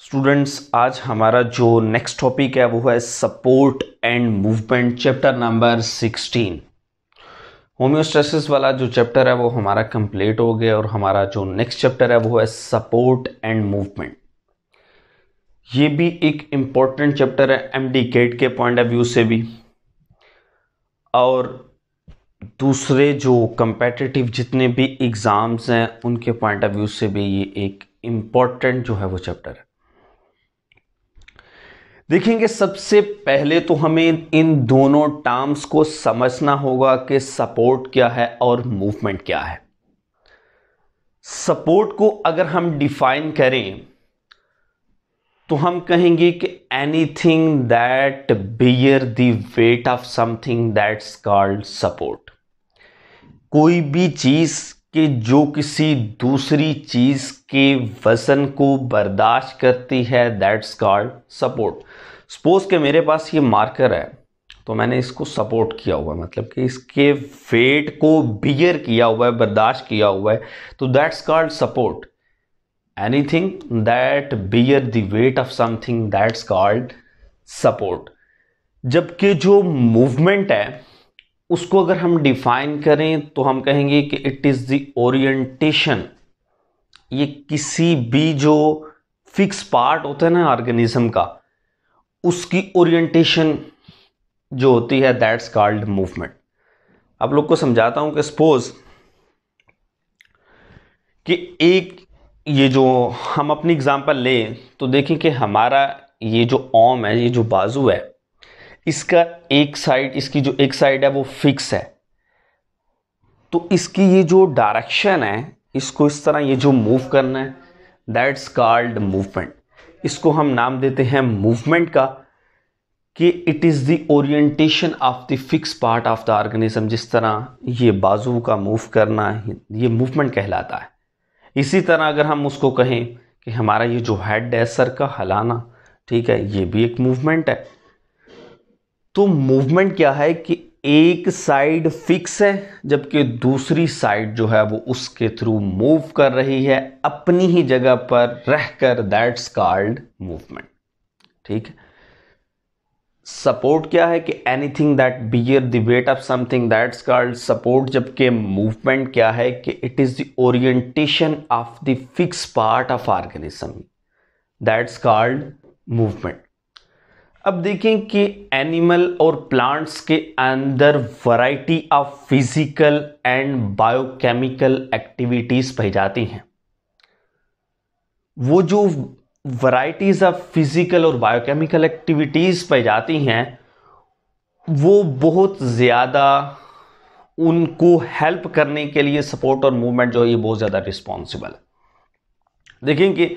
Students, आज हमारा जो नेक्स्ट टॉपिक है वो है support and movement, chapter number 16। Homeostasis वाला जो चैप्टर है वो हमारा कंप्लीट हो गया और हमारा जो नेक्स्ट चैप्टर है वो है सपोर्ट एंड मूवमेंट। ये भी एक इम्पॉर्टेंट चैप्टर है एमडी गेट के पॉइंट ऑफ व्यू से भी, और दूसरे जो कंपेटिटिव जितने भी एग्ज़ाम्स हैं उनके पॉइंट ऑफ व्यू से भी ये एक इम्पॉर्टेंट जो है वो चैप्टर है। देखेंगे, सबसे पहले तो हमें इन दोनों टर्म्स को समझना होगा कि सपोर्ट क्या है और मूवमेंट क्या है। सपोर्ट को अगर हम डिफाइन करें तो हम कहेंगे कि anything that bear the weight of something that's called support. कोई भी चीज कि जो किसी दूसरी चीज के वजन को बर्दाश्त करती है, दैट्स कॉल्ड सपोर्ट। सपोज कि मेरे पास ये मार्कर है तो मैंने इसको सपोर्ट किया हुआ है, मतलब कि इसके वेट को बियर किया हुआ है, बर्दाश्त किया हुआ है, तो that's called support. Anything that bear the weight of something that's called support. जबकि जो मूवमेंट है उसको अगर हम डिफाइन करें तो हम कहेंगे कि इट इज द ओरिएंटेशन। ये किसी भी जो फिक्स पार्ट होता है ना ऑर्गेनिज्म का, उसकी ओरिएंटेशन जो होती है, दैट्स कॉल्ड मूवमेंट। आप लोग को समझाता हूं कि सपोज कि एक ये जो हम अपनी एग्जांपल लें तो देखें कि हमारा ये जो आर्म है, ये जो बाजू है, इसका एक साइड, इसकी जो एक साइड है वो फिक्स है, तो इसकी ये जो डायरेक्शन है, इसको इस तरह ये जो मूव करना है, दैट्स कॉल्ड मूवमेंट। इसको हम नाम देते हैं मूवमेंट का, कि it is the orientation of the fix part of the organism. जिस तरह ये बाजू का मूव करना, ये मूवमेंट कहलाता है। इसी तरह अगर हम उसको कहें कि हमारा ये जो हेड है, सर का हिलाना, ठीक है, ये भी एक मूवमेंट है। तो मूवमेंट क्या है कि एक साइड फिक्स है जबकि दूसरी साइड जो है वो उसके थ्रू मूव कर रही है अपनी ही जगह पर रहकर, दैट्स कॉल्ड मूवमेंट। ठीक है। सपोर्ट क्या है कि anything that bear the weight of something, that's called support. जबकि मूवमेंट क्या है कि it is the orientation of the fix part of organism, that's called movement. अब देखें कि एनिमल और प्लांट्स के अंदर variety of physical and biochemical activities पाई जाती हैं। वो जो वैरायटीज ऑफ फिजिकल और बायोकेमिकल एक्टिविटीज पाई जाती हैं वो बहुत ज़्यादा, उनको हेल्प करने के लिए सपोर्ट और मूवमेंट जो है ये बहुत ज़्यादा रिस्पॉन्सिबल है। देखें कि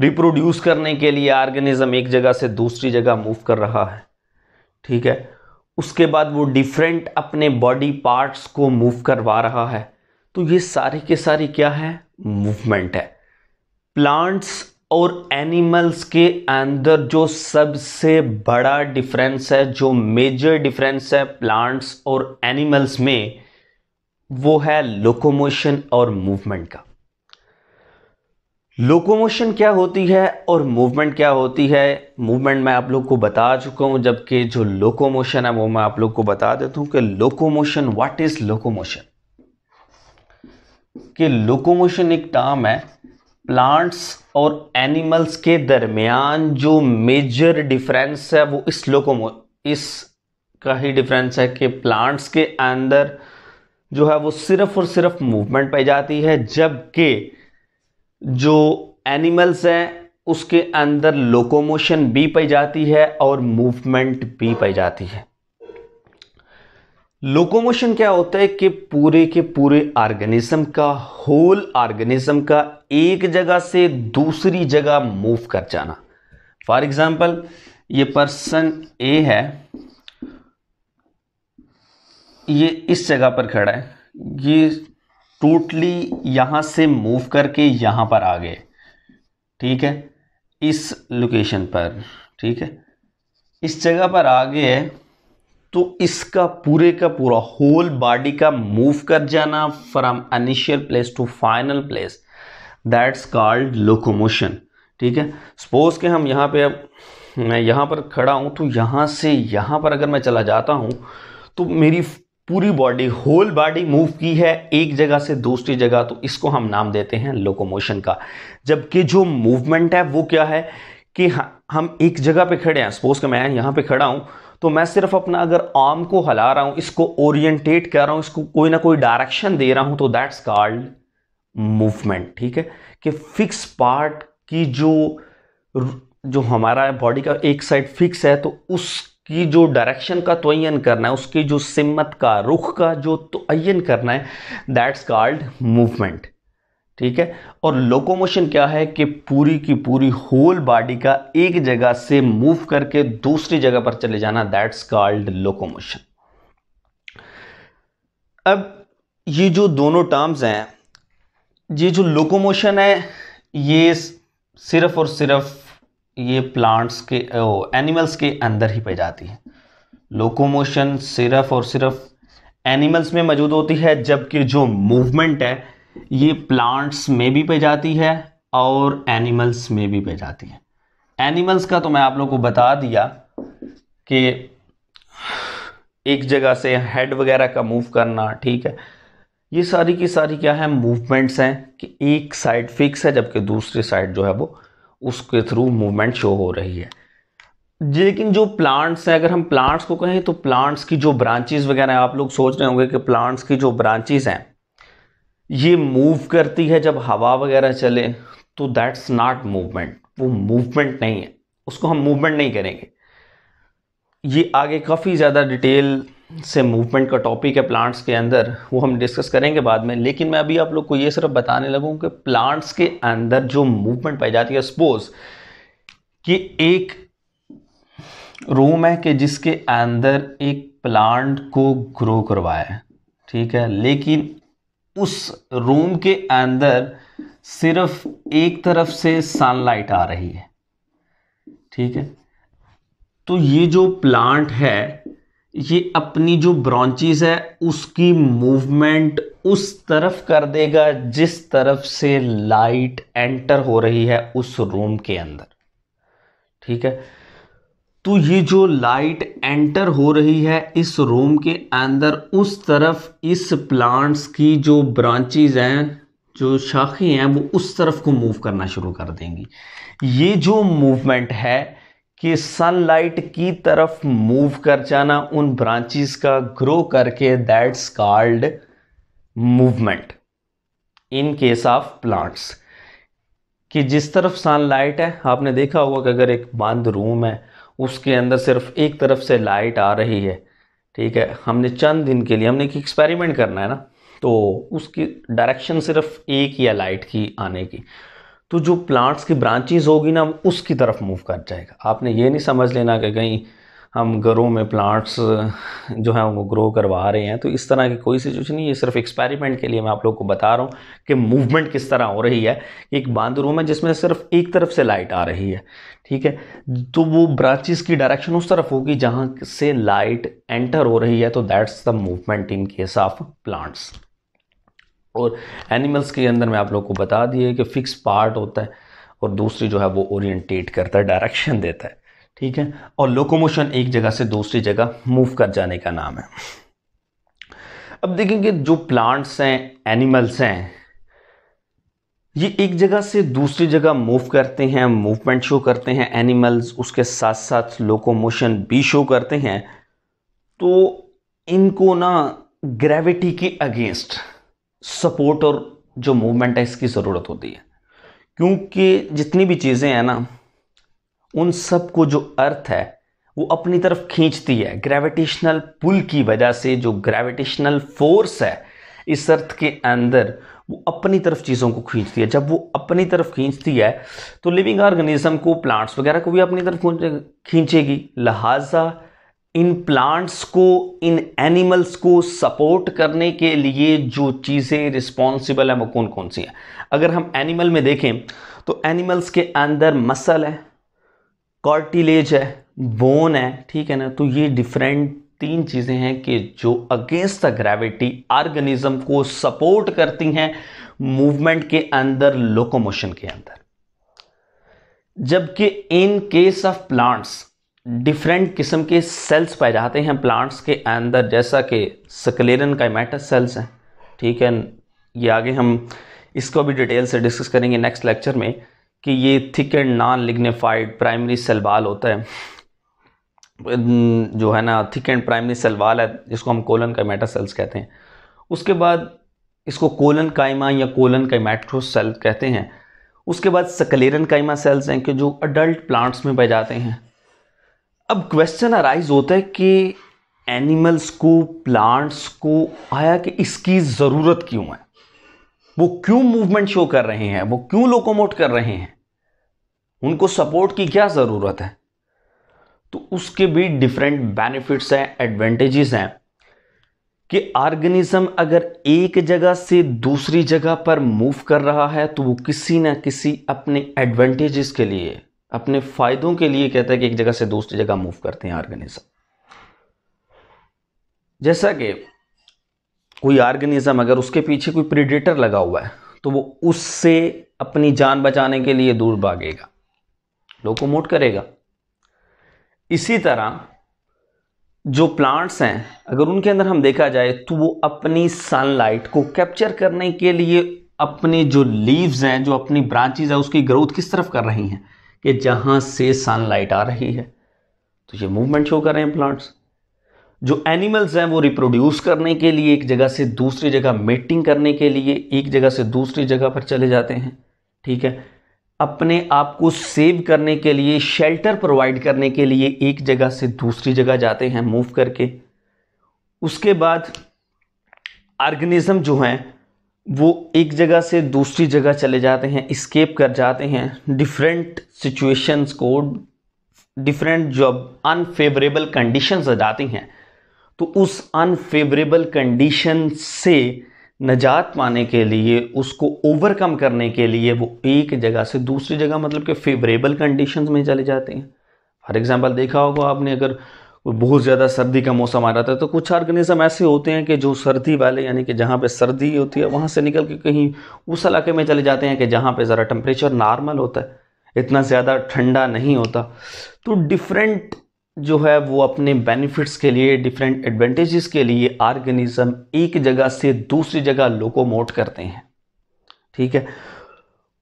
रिप्रोड्यूस करने के लिए ऑर्गेनिज्म एक जगह से दूसरी जगह मूव कर रहा है, ठीक है। उसके बाद वो डिफरेंट अपने बॉडी पार्ट्स को मूव करवा रहा है, तो ये सारी के सारी क्या है, मूवमेंट है। प्लांट्स और एनिमल्स के अंदर जो सबसे बड़ा डिफरेंस है, जो मेजर डिफरेंस है प्लांट्स और एनिमल्स में, वो है लोकोमोशन और मूवमेंट का। लोकोमोशन क्या होती है और मूवमेंट क्या होती है? मूवमेंट मैं आप लोग को बता चुका हूं, जबकि जो लोकोमोशन है वो मैं आप लोग को बता देता हूं कि लोकोमोशन, व्हाट इज लोकोमोशन। कि लोकोमोशन एक टर्म है, प्लांट्स और एनिमल्स के दरमियान जो मेजर डिफरेंस है वो इसका ही डिफरेंस है कि प्लांट्स के अंदर जो है वो सिर्फ और सिर्फ मूवमेंट पाई जाती है, जबकि जो एनिमल्स हैं उसके अंदर लोकोमोशन भी पाई जाती है और मूवमेंट भी पाई जाती है। लोकोमोशन क्या होता है कि पूरे के पूरे ऑर्गेनिज्म का, होल ऑर्गेनिज्म का एक जगह से दूसरी जगह मूव कर जाना। फॉर एग्जांपल, ये पर्सन ए है, ये इस जगह पर खड़ा है, ये टोटली यहां से मूव करके यहां पर आ गए, ठीक है, इस लोकेशन पर, ठीक है, इस जगह पर आ गए, तो इसका पूरे का पूरा होल बॉडी का मूव कर जाना from initial place to final place, that's called locomotion. ठीक है। सपोज के हम यहाँ पे, अब मैं यहाँ पर खड़ा हूँ, तो यहाँ से यहाँ पर अगर मैं चला जाता हूँ तो मेरी पूरी बॉडी, होल बॉडी मूव की है एक जगह से दूसरी जगह, तो इसको हम नाम देते हैं लोकोमोशन का। जबकि जो मूवमेंट है वो क्या है कि हम एक जगह पे खड़े हैं, सपोज कि मैं यहाँ पे खड़ा हूँ, तो मैं सिर्फ अपना अगर आर्म को हिला रहा हूँ, इसको ओरिएंटेट कर रहा हूँ, इसको कोई ना कोई डायरेक्शन दे रहा हूँ, तो दैट्स कॉल्ड मूवमेंट। ठीक है, कि फिक्स पार्ट की जो हमारा बॉडी का एक साइड फिक्स है, तो उसकी जो डायरेक्शन का तयन करना है, उसकी जो सिमत का, रुख का जो तयन करना है, दैट्स कॉल्ड मूवमेंट। ठीक है। और लोकोमोशन क्या है कि पूरी की पूरी होल बॉडी का एक जगह से मूव करके दूसरी जगह पर चले जाना, दैट्स कॉल्ड लोकोमोशन। अब ये जो दोनों टर्म्स हैं, ये जो लोकोमोशन है ये सिर्फ और सिर्फ ये प्लांट्स के, एनिमल्स के अंदर ही पाई जाती है। लोकोमोशन सिर्फ और सिर्फ एनिमल्स में मौजूद होती है, जबकि जो मूवमेंट है ये प्लांट्स में भी पाई जाती है और एनिमल्स में भी पाई जाती है। एनिमल्स का तो मैं आप लोगों को बता दिया कि एक जगह से हेड वगैरह का मूव करना, ठीक है, ये सारी की सारी क्या है, मूवमेंट्स हैं कि एक साइड फिक्स है जबकि दूसरी साइड जो है वो उसके थ्रू मूवमेंट शो हो रही है। लेकिन जो प्लांट्स हैं, अगर हम प्लांट्स को कहें तो प्लांट्स की जो ब्रांचेस वगैरह, आप लोग सोच रहे होंगे कि प्लांट्स की जो ब्रांचेस हैं ये मूव करती है जब हवा वगैरह चले, तो दैट्स नॉट मूवमेंट, वो मूवमेंट नहीं है, उसको हम मूवमेंट नहीं करेंगे। ये आगे काफ़ी ज़्यादा डिटेल से मूवमेंट का टॉपिक है प्लांट्स के अंदर, वो हम डिस्कस करेंगे बाद में। लेकिन मैं अभी आप लोग को ये सिर्फ बताने लगूँ कि प्लांट्स के अंदर जो मूवमेंट पाई जाती है, सपोज कि एक रूम है कि जिसके अंदर एक प्लांट को ग्रो करवाया है, ठीक है, लेकिन उस रूम के अंदर सिर्फ एक तरफ से सनलाइट आ रही है, ठीक है, तो ये जो प्लांट है ये अपनी जो ब्रांचेस है उसकी मूवमेंट उस तरफ कर देगा जिस तरफ से लाइट एंटर हो रही है उस रूम के अंदर। ठीक है, तो ये जो लाइट एंटर हो रही है इस रूम के अंदर, उस तरफ इस प्लांट्स की जो ब्रांचेस हैं, जो शाखें हैं, वो उस तरफ को मूव करना शुरू कर देंगी। ये जो मूवमेंट है कि सनलाइट की तरफ मूव कर जाना उन ब्रांचेस का ग्रो करके, that's called movement in case of plants. कि जिस तरफ सनलाइट है, आपने देखा होगा कि अगर एक बंद रूम है उसके अंदर सिर्फ एक तरफ से लाइट आ रही है, ठीक है, हमने चंद दिन के लिए हमने एक एक्सपेरिमेंट करना है ना, तो उसकी डायरेक्शन सिर्फ एक ही है लाइट की आने की, तो जो प्लांट्स की ब्रांचेस होगी ना उसकी तरफ मूव कर जाएगा। आपने ये नहीं समझ लेना कि कहीं हम घरों में प्लांट्स जो है वो ग्रो करवा रहे हैं, तो इस तरह की कोई सिचुएशन नहीं, ये सिर्फ एक्सपेरिमेंट के लिए मैं आप लोग को बता रहा हूँ कि मूवमेंट किस तरह हो रही है। एक बंद रूम है जिसमें सिर्फ एक तरफ से लाइट आ रही है, ठीक है, तो वो ब्रांचेस की डायरेक्शन उस तरफ होगी जहाँ से लाइट एंटर हो रही है, तो that's the movement in case of plants. और एनिमल्स के अंदर मैं आप लोग को बता दिए कि फिक्स पार्ट होता है और दूसरी जो है वो ओरिएंटेट करता है, डायरेक्शन देता है, ठीक है। और लोकोमोशन एक जगह से दूसरी जगह मूव कर जाने का नाम है। अब देखेंगे जो प्लांट्स हैं, एनिमल्स हैं, ये एक जगह से दूसरी जगह मूव करते हैं, मूवमेंट शो करते हैं एनिमल्स, उसके साथ साथ लोकोमोशन भी शो करते हैं। तो इनको ना ग्रेविटी के अगेंस्ट सपोर्ट और जो मूवमेंट है इसकी ज़रूरत होती है, क्योंकि जितनी भी चीज़ें हैं ना उन सब को जो अर्थ है वो अपनी तरफ खींचती है। ग्रेविटेशनल पुल की वजह से जो ग्रेविटेशनल फोर्स है इस अर्थ के अंदर, वो अपनी तरफ चीज़ों को खींचती है। जब वो अपनी तरफ खींचती है तो लिविंग ऑर्गेनिज्म को, प्लांट्स वगैरह को भी अपनी तरफ खींचेगी। लिहाजा इन प्लांट्स को, इन एनिमल्स को सपोर्ट करने के लिए जो चीज़ें रिस्पॉन्सिबल हैं वो कौन कौन सी हैं। अगर हम एनिमल में देखें तो एनिमल्स के अंदर मसल है, कार्टिलेज है, बोन है, ठीक है ना, तो ये डिफरेंट तीन चीज़ें हैं कि जो अगेंस्ट द ग्रेविटी ऑर्गेनिज्म को सपोर्ट करती हैं मूवमेंट के अंदर, लोकोमोशन के अंदर। जबकि in case of plants different किस्म के सेल्स पाए जाते हैं प्लांट्स के अंदर, जैसा कि स्क्लेरन काइमेटस सेल्स हैं, ठीक है। ये आगे हम इसको भी डिटेल से डिस्कस करेंगे नेक्स्ट लेक्चर में कि ये thick and non lignified primary cell wall होता है, जो है ना thick and primary cell wall है, जिसको हम कोलन काइमेटस सेल्स कहते हैं। उसके बाद इसको कोलन काइमा या कोलन काइमेटोस सेल कहते हैं। उसके बाद स्क्लेरन काइमा सेल्स हैं कि जो अडल्ट प्लांट्स में पाए जाते हैं। अब क्वेश्चन अराइज होता है कि एनिमल्स को, प्लांट्स को आया कि इसकी ज़रूरत क्यों है, वो क्यों मूवमेंट शो कर रहे हैं, वो क्यों लोकोमोट कर रहे हैं, उनको सपोर्ट की क्या ज़रूरत है। तो उसके भी डिफरेंट बेनिफिट्स हैं, एडवांटेजेस हैं कि ऑर्गेनिज्म अगर एक जगह से दूसरी जगह पर मूव कर रहा है तो वो किसी ना किसी अपने एडवांटेजेस के लिए, अपने फायदों के लिए कहता है कि एक जगह से दूसरी जगह मूव करते हैं ऑर्गेनिज्म। जैसा कि कोई ऑर्गेनिज्म अगर उसके पीछे कोई प्रेडेटर लगा हुआ है तो वो उससे अपनी जान बचाने के लिए दूर भागेगा, लोकोमोट करेगा। इसी तरह जो प्लांट्स हैं अगर उनके अंदर हम देखा जाए तो वो अपनी सनलाइट को कैप्चर करने के लिए अपनी जो लीव्स हैं, जो अपनी ब्रांचेस है, उसकी ग्रोथ किस तरफ कर रही हैं कि जहां से सनलाइट आ रही है, तो ये मूवमेंट शो कर रहे हैं प्लांट्स। जो एनिमल्स हैं वो रिप्रोड्यूस करने के लिए एक जगह से दूसरी जगह, मेटिंग करने के लिए एक जगह से दूसरी जगह पर चले जाते हैं, ठीक है। अपने आप को सेव करने के लिए, शेल्टर प्रोवाइड करने के लिए एक जगह से दूसरी जगह जाते हैं मूव करके। उसके बाद ऑर्गेनिज्म जो हैं वो एक जगह से दूसरी जगह चले जाते हैं, एस्केप कर जाते हैं डिफरेंट सिचुएशंस को, डिफरेंट जो अनफेवरेबल कंडीशंस आ जाती हैं तो उस अनफेवरेबल कंडीशन से निजात पाने के लिए, उसको ओवरकम करने के लिए वो एक जगह से दूसरी जगह, मतलब कि फेवरेबल कंडीशंस में चले जाते हैं। फॉर एग्जांपल देखा होगा आपने, अगर बहुत ज़्यादा सर्दी का मौसम आ रहा था तो कुछ ऑर्गेनिज्म ऐसे होते हैं कि जो सर्दी वाले, यानी कि जहाँ पे सर्दी होती है वहाँ से निकल के कहीं उस इलाके में चले जाते हैं कि जहाँ पे ज़रा टेम्परेचर नॉर्मल होता है, इतना ज़्यादा ठंडा नहीं होता। तो डिफरेंट जो है वो अपने बेनिफिट्स के लिए, डिफरेंट एडवांटेजेस के लिए ऑर्गेनिज्म एक जगह से दूसरी जगह लोकोमोट करते हैं, ठीक है।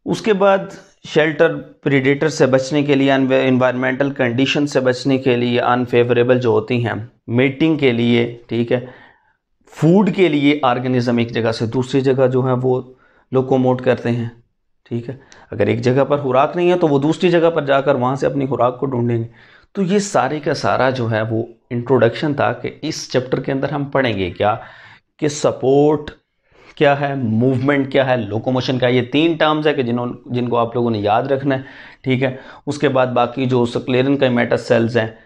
उसके बाद शेल्टर, प्रेडेटर से बचने के लिए, एनवायरमेंटल कंडीशन से बचने के लिए, अनफेवरेबल जो होती हैं, मेटिंग के लिए, ठीक है, फूड के लिए ऑर्गेनिज्म एक जगह से दूसरी जगह जो है वो लोकोमोट करते हैं, ठीक है। अगर एक जगह पर खुराक नहीं है तो वो दूसरी जगह पर जाकर वहाँ से अपनी खुराक को ढूंढेंगे। तो ये सारे का सारा जो है वो इंट्रोडक्शन था कि इस चैप्टर के अंदर हम पढ़ेंगे क्या कि सपोर्ट क्या है, मूवमेंट क्या है, लोकोमोशन क्या है। ये तीन टर्म्स है कि जिनको आप लोगों ने याद रखना है, ठीक है। उसके बाद बाकी जो स्क्लेरन काइमेटस सेल्स हैं,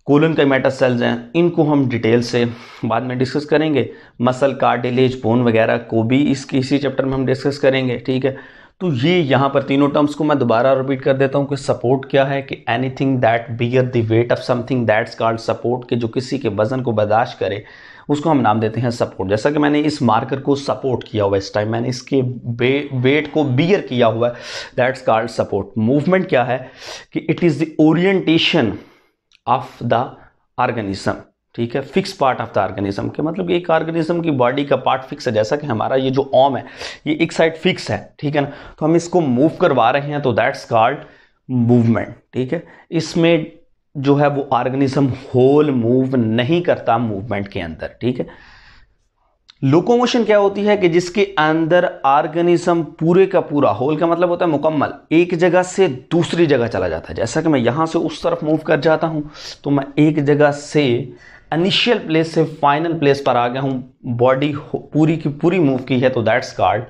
कोलन काइमेटस सेल्स हैं, इनको हम डिटेल से बाद में डिस्कस करेंगे। मसल, कार्टिलेज, बोन वगैरह को भी इसी चैप्टर में हम डिस्कस करेंगे, ठीक है। तो ये यहाँ पर तीनों टर्म्स को मैं दोबारा रिपीट कर देता हूँ कि सपोर्ट क्या है कि anything that bear the weight of something that's called support, के जो किसी के वजन को बर्दाश्त करे उसको हम नाम देते हैं सपोर्ट। जैसा कि मैंने इस मार्कर को सपोर्ट किया हुआ है, इस टाइम मैंने इसके वेट को बियर किया हुआ है, दैट्स कॉल्ड सपोर्ट। मूवमेंट क्या है कि it is the orientation of the organism, ठीक है, fix part of the organism के मतलब एक ऑर्गेनिज्म की बॉडी का पार्ट फिक्स है। जैसा कि हमारा ये जो आर्म है ये एक साइड फिक्स है, ठीक है ना, तो हम इसको मूव करवा रहे हैं तो दैट्स कॉल्ड मूवमेंट, ठीक है। इसमें जो है वो ऑर्गेनिज्म होल मूव नहीं करता मूवमेंट के अंदर, ठीक है। लोकोमोशन क्या होती है कि जिसके अंदर ऑर्गेनिज्म पूरे का पूरा, होल का मतलब होता है मुकम्मल, एक जगह से दूसरी जगह चला जाता है। जैसा कि मैं यहां से उस तरफ मूव कर जाता हूं तो मैं एक जगह से इनिशियल प्लेस से फाइनल प्लेस पर आ गया हूं, बॉडी पूरी की पूरी मूव की है, तो दैट्स कॉल्ड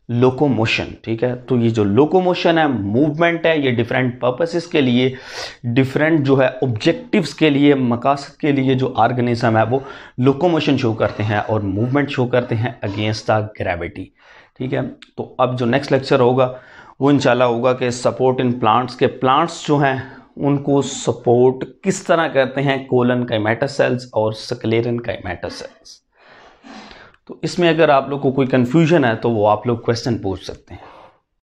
लोकोमोशन, ठीक है। तो ये जो लोकोमोशन है, मूवमेंट है, ये डिफरेंट पर्पसेस के लिए, डिफरेंट जो है ऑब्जेक्टिव्स के लिए, मकासद के लिए जो ऑर्गेनिज्म है वो लोकोमोशन शो करते हैं और मूवमेंट शो करते हैं अगेंस्ट द ग्रेविटी, ठीक है। तो अब जो नेक्स्ट लेक्चर होगा वो इंशाल्लाह होगा कि सपोर्ट इन प्लांट्स के, प्लांट्स जो हैं उनको सपोर्ट किस तरह करते हैं कोलन काइमेटस सेल्स और स्क्लेरन काइमेटस सेल्स। तो इसमें अगर आप लोग को कोई कंफ्यूजन है तो वो आप लोग क्वेश्चन पूछ सकते हैं।